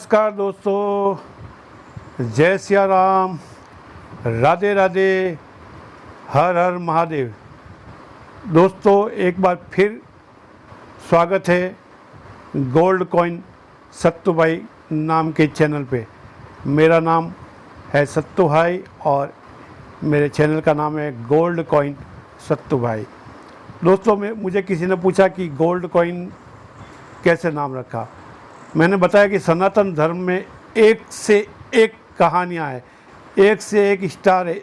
नमस्कार दोस्तों, जय सिया राम, राधे राधे, हर हर महादेव। दोस्तों एक बार फिर स्वागत है गोल्ड कॉइन सत्तू भाई नाम के चैनल पे। मेरा नाम है सत्तू भाई और मेरे चैनल का नाम है गोल्ड कॉइन सत्तू भाई। दोस्तों मुझे किसी ने पूछा कि गोल्ड कॉइन कैसे नाम रखा। मैंने बताया कि सनातन धर्म में एक से एक कहानियाँ हैं, एक से एक स्टार है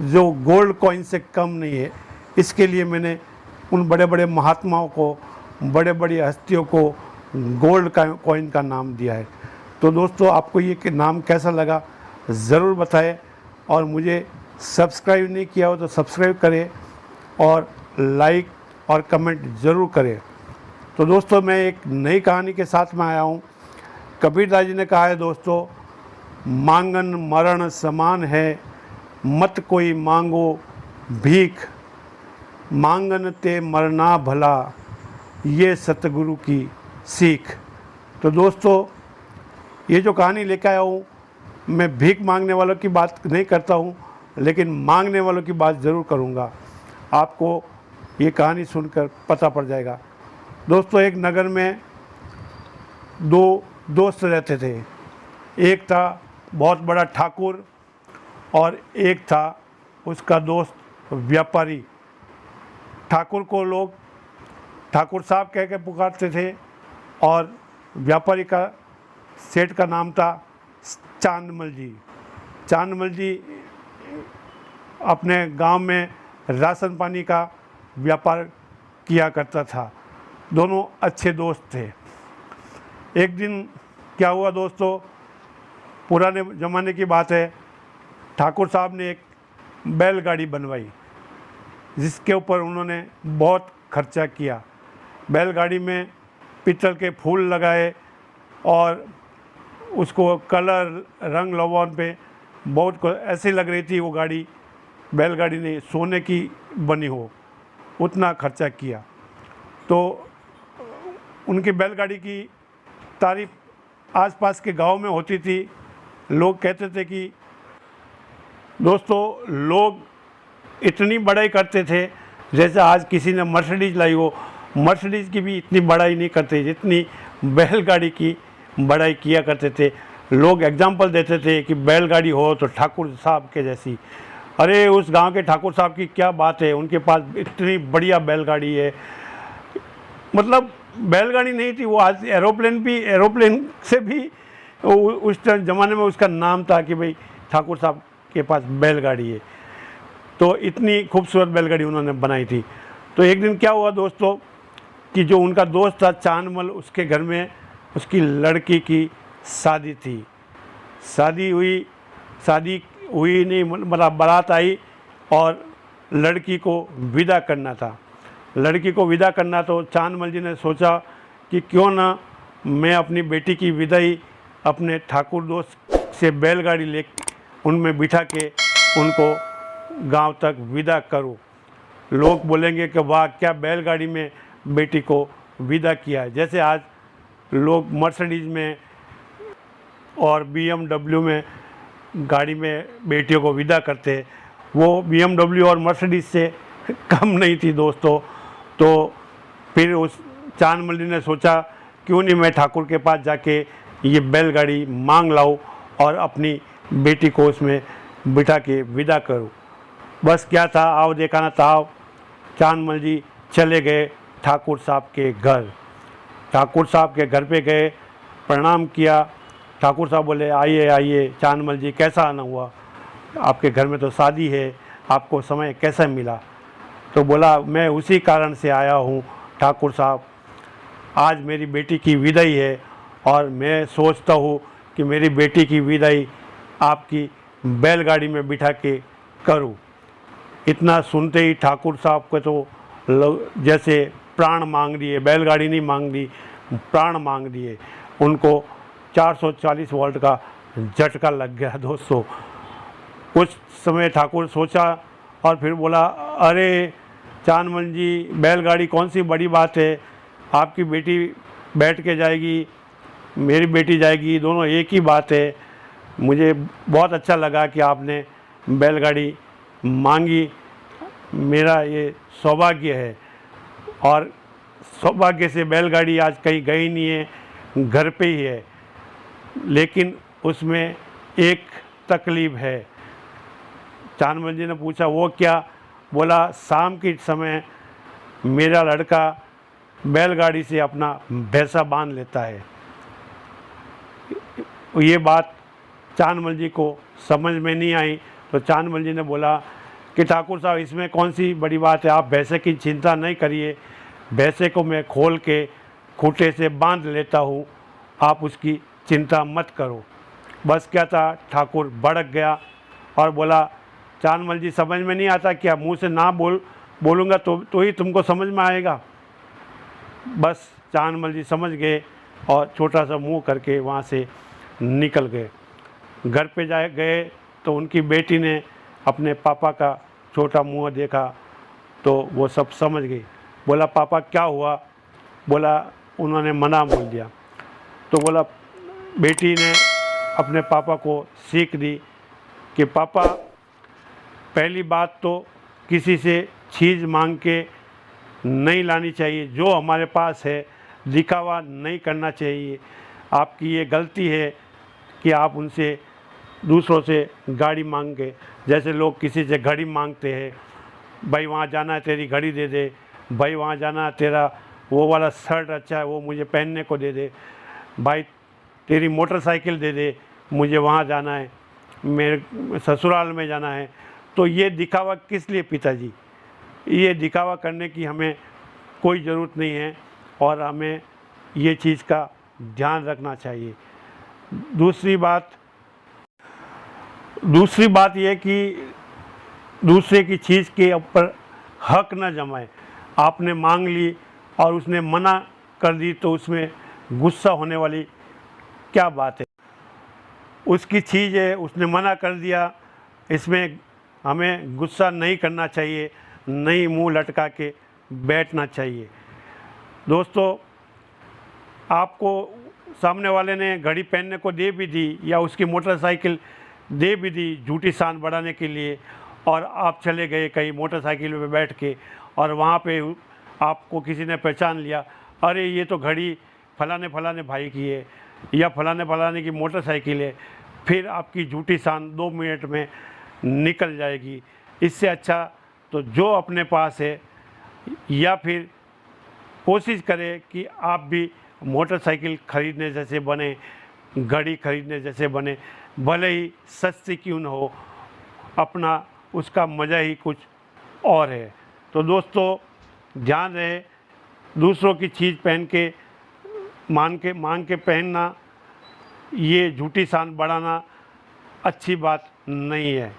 जो गोल्ड कॉइन से कम नहीं है। इसके लिए मैंने उन बड़े बड़े महात्माओं को, बड़े बड़ी हस्तियों को गोल्ड कॉइन का नाम दिया है। तो दोस्तों आपको ये नाम कैसा लगा ज़रूर बताएं और मुझे सब्सक्राइब नहीं किया हो तो सब्सक्राइब करें और लाइक और कमेंट ज़रूर करें। तो दोस्तों मैं एक नई कहानी के साथ में आया हूँ। कबीरदास जी ने कहा है दोस्तों, मांगन मरण समान है, मत कोई मांगो भीख, मांगन ते मरना भला, ये सतगुरु की सीख। तो दोस्तों ये जो कहानी लेकर आया हूँ, मैं भीख मांगने वालों की बात नहीं करता हूँ, लेकिन मांगने वालों की बात ज़रूर करूँगा। आपको ये कहानी सुनकर पता पड़ जाएगा। दोस्तों एक नगर में दो दोस्त रहते थे। एक था बहुत बड़ा ठाकुर और एक था उसका दोस्त व्यापारी। ठाकुर को लोग ठाकुर साहब कह के पुकारते थे और व्यापारी का सेठ का नाम था चांदमल जी। चांदमल जी अपने गांव में राशन पानी का व्यापार किया करता था। दोनों अच्छे दोस्त थे। एक दिन क्या हुआ दोस्तों, पुराने ज़माने की बात है, ठाकुर साहब ने एक बैलगाड़ी बनवाई जिसके ऊपर उन्होंने बहुत खर्चा किया। बैलगाड़ी में पीतल के फूल लगाए और उसको कलर रंग लवान पे बहुत ऐसी लग रही थी वो गाड़ी, बैलगाड़ी नहीं सोने की बनी हो, उतना खर्चा किया। तो उनकी बैलगाड़ी की तारीफ आसपास के गांव में होती थी। लोग कहते थे कि दोस्तों लोग इतनी बड़ाई करते थे जैसे आज किसी ने मर्सिडीज लाई हो। मर्सिडीज़ की भी इतनी बड़ाई नहीं करते जितनी बैलगाड़ी की बड़ाई किया करते थे। लोग एग्जाम्पल देते थे कि बैलगाड़ी हो तो ठाकुर साहब के जैसी। अरे उस गांव के ठाकुर साहब की क्या बात है, उनके पास इतनी बढ़िया बैलगाड़ी है। मतलब बैलगाड़ी नहीं थी वो, आज एरोप्लेन से भी उस ज़माने में उसका नाम था कि भाई ठाकुर साहब के पास बैलगाड़ी है। तो इतनी खूबसूरत बैलगाड़ी उन्होंने बनाई थी। तो एक दिन क्या हुआ दोस्तों कि जो उनका दोस्त था चांदमल, उसके घर में उसकी लड़की की शादी थी। शादी हुई नहीं, मतलब बारात आई और लड़की को विदा करना था। लड़की को विदा करना तो चांदमल जी ने सोचा कि क्यों ना मैं अपनी बेटी की विदाई अपने ठाकुर दोस्त से बैलगाड़ी ले उनमें बिठा के उनको गांव तक विदा करूं। लोग बोलेंगे कि वाह क्या बैलगाड़ी में बेटी को विदा किया है। जैसे आज लोग मर्सिडीज़ में और BMW में गाड़ी में बेटियों को विदा करते हैं, वो BMW और मर्सिडीज़ से कम नहीं थी दोस्तों। तो फिर उस चांदमल जी ने सोचा क्यों नहीं मैं ठाकुर के पास जाके ये बैलगाड़ी मांग लाऊं और अपनी बेटी को उसमें बिठा के विदा करूं। बस क्या था, आओ देखा ना था, चांदमल जी चले गए ठाकुर साहब के घर। ठाकुर साहब के घर पे गए, प्रणाम किया। ठाकुर साहब बोले आइए आइए चांदमल जी, कैसा आना हुआ, आपके घर में तो शादी है, आपको समय कैसा मिला। तो बोला मैं उसी कारण से आया हूँ ठाकुर साहब, आज मेरी बेटी की विदाई है और मैं सोचता हूँ कि मेरी बेटी की विदाई आपकी बैलगाड़ी में बिठा के करूँ। इतना सुनते ही ठाकुर साहब को तो जैसे प्राण मांग दिए, बैलगाड़ी नहीं मांग दी, प्राण मांग दिए। उनको 440 वोल्ट का झटका लग गया दोस्तों। कुछ समय ठाकुर सोचा और फिर बोला अरे चांदमल जी, बैलगाड़ी कौन सी बड़ी बात है, आपकी बेटी बैठ के जाएगी, मेरी बेटी जाएगी, दोनों एक ही बात है। मुझे बहुत अच्छा लगा कि आपने बैलगाड़ी मांगी, मेरा ये सौभाग्य है। और सौभाग्य से बैलगाड़ी आज कहीं गई नहीं है, घर पे ही है। लेकिन उसमें एक तकलीफ़ है। चांदमल जी ने पूछा वो क्या? बोला शाम के समय मेरा लड़का बैलगाड़ी से अपना भैंसा बांध लेता है। ये बात चांदमल जी को समझ में नहीं आई, तो चांदमल जी ने बोला कि ठाकुर साहब इसमें कौन सी बड़ी बात है, आप भैंसे की चिंता नहीं करिए, भैंसे को मैं खोल के खूंटे से बांध लेता हूँ, आप उसकी चिंता मत करो। बस क्या था, ठाकुर भड़क गया और बोला चांदमल जी समझ में नहीं आता क्या? मुंह से ना बोलूँगा तो ही तुमको समझ में आएगा। बस चांदमल जी समझ गए और छोटा सा मुंह करके वहाँ से निकल गए। घर पे गए तो उनकी बेटी ने अपने पापा का छोटा मुंह देखा तो वो सब समझ गई। बोला पापा क्या हुआ? बोला उन्होंने मना बोल दिया। तो बोला बेटी ने अपने पापा को सीख दी कि पापा पहली बात तो किसी से चीज़ मांग के नहीं लानी चाहिए, जो हमारे पास है दिखावा नहीं करना चाहिए। आपकी ये गलती है कि आप उनसे दूसरों से गाड़ी मांग के, जैसे लोग किसी से घड़ी मांगते हैं, भाई वहाँ जाना है तेरी घड़ी दे दे, भाई वहाँ जाना है तेरा वो वाला शर्ट अच्छा है वो मुझे पहनने को दे दे, भाई तेरी मोटरसाइकिल दे दे, मुझे वहाँ जाना है, मेरे ससुराल में जाना है। तो ये दिखावा किस लिए पिताजी? ये दिखावा करने की हमें कोई ज़रूरत नहीं है और हमें ये चीज़ का ध्यान रखना चाहिए। दूसरी बात ये कि दूसरे की चीज़ के ऊपर हक न जमाए। आपने मांग ली और उसने मना कर दी तो उसमें गुस्सा होने वाली क्या बात है? उसकी चीज़ है, उसने मना कर दिया, इसमें हमें गुस्सा नहीं करना चाहिए, नहीं मुंह लटका के बैठना चाहिए। दोस्तों, आपको सामने वाले ने घड़ी पहनने को दे भी दी या उसकी मोटरसाइकिल दे भी दी झूठी शान बढ़ाने के लिए, और आप चले गए कहीं मोटरसाइकिल पे बैठ के और वहाँ पे आपको किसी ने पहचान लिया, अरे ये तो घड़ी फलाने भाई की है या फलाने की मोटरसाइकिल है, फिर आपकी झूठी शान 2 मिनट में निकल जाएगी। इससे अच्छा तो जो अपने पास है, या फिर कोशिश करें कि आप भी मोटरसाइकिल ख़रीदने जैसे बने, घड़ी ख़रीदने जैसे बने, भले ही सस्ती क्यों न हो, अपना उसका मज़ा ही कुछ और है। तो दोस्तों ध्यान रहे, दूसरों की चीज़ पहन के मांग के पहनना, ये झूठी शान बढ़ाना अच्छी बात नहीं है।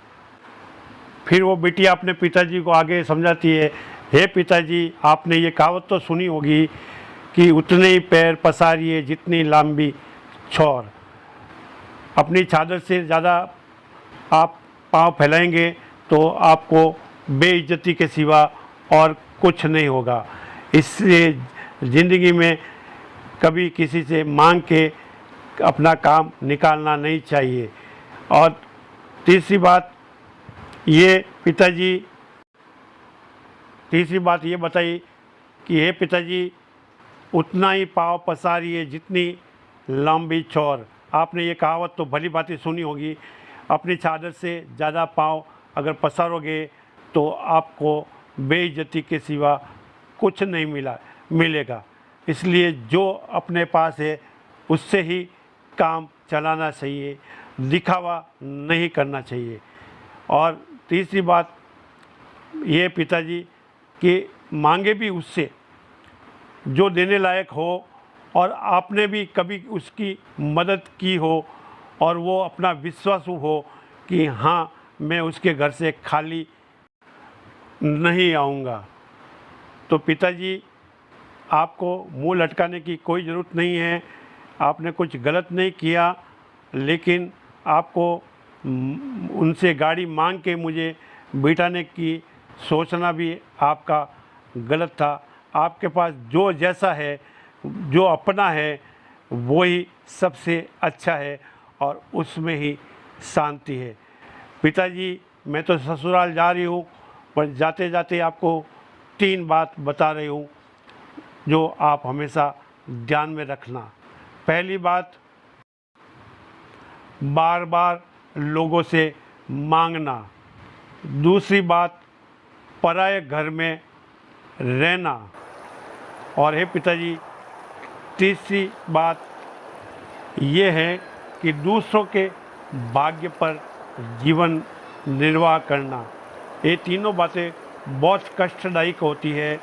फिर वो बिटिया अपने पिताजी को आगे समझाती है, हे पिताजी आपने ये कहावत तो सुनी होगी कि उतने ही पैर पसारिए जितनी लंबी छोर। अपनी चादर से ज़्यादा आप पाँव फैलाएंगे तो आपको बेइज्जती के सिवा और कुछ नहीं होगा। इसलिए ज़िंदगी में कभी किसी से मांग के अपना काम निकालना नहीं चाहिए। और तीसरी बात ये बताई कि हे पिताजी उतना ही पाँव पसारिए जितनी लंबी छोर। आपने ये कहावत तो भली भांति सुनी होगी, अपनी चादर से ज़्यादा पाँव अगर पसारोगे तो आपको बेइज्जती के सिवा कुछ नहीं मिलेगा। इसलिए जो अपने पास है उससे ही काम चलाना चाहिए, दिखावा नहीं करना चाहिए। और तीसरी बात ये पिताजी कि मांगे भी उससे जो देने लायक हो और आपने भी कभी उसकी मदद की हो और वो अपना विश्वास हो कि हाँ मैं उसके घर से खाली नहीं आऊँगा। तो पिताजी आपको मुंह लटकाने की कोई ज़रूरत नहीं है, आपने कुछ गलत नहीं किया, लेकिन आपको उनसे गाड़ी मांग के मुझे बिठाने की सोचना भी आपका गलत था। आपके पास जो जैसा है, जो अपना है, वो ही सबसे अच्छा है और उसमें ही शांति है। पिताजी, मैं तो ससुराल जा रही हूँ, पर जाते जाते आपको 3 बात बता रही हूँ जो आप हमेशा ध्यान में रखना। पहली बात, बार बार लोगों से मांगना। दूसरी बात, पराये घर में रहना। और हे पिताजी, तीसरी बात ये है कि दूसरों के भाग्य पर जीवन निर्वाह करना। ये तीनों बातें बहुत कष्टदायक होती है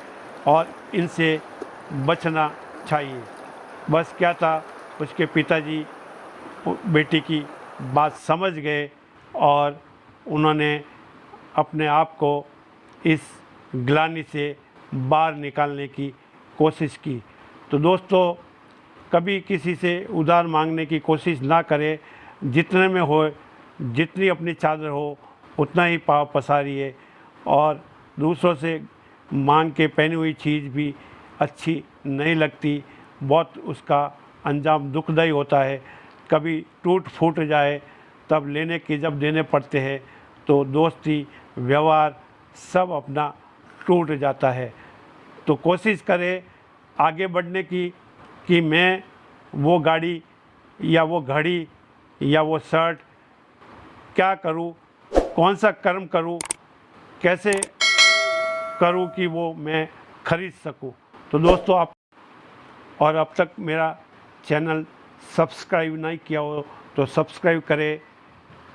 और इनसे बचना चाहिए। बस क्या था, उसके पिताजी बेटी की बात समझ गए और उन्होंने अपने आप को इस ग्लानि से बाहर निकालने की कोशिश की। तो दोस्तों, कभी किसी से उधार मांगने की कोशिश ना करें। जितने में हो, जितनी अपनी चादर हो उतना ही पाँव पसारिए। और दूसरों से मांग के पहनी हुई चीज़ भी अच्छी नहीं लगती, बहुत उसका अंजाम दुखदाई होता है। कभी टूट फूट जाए तब लेने के जब देने पड़ते हैं तो दोस्ती व्यवहार सब अपना टूट जाता है। तो कोशिश करें आगे बढ़ने की कि मैं वो गाड़ी या वो घड़ी या वो शर्ट क्या करूं, कौन सा कर्म करूं, कैसे करूं कि वो मैं खरीद सकूं। तो दोस्तों, आप और अब तक मेरा चैनल सब्सक्राइब नहीं किया हो तो सब्सक्राइब करें,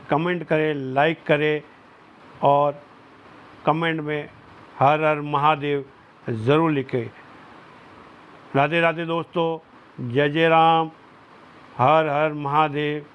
कमेंट करें, लाइक करें और कमेंट में हर हर महादेव ज़रूर लिखें। राधे राधे दोस्तों, जय जय राम, हर हर महादेव।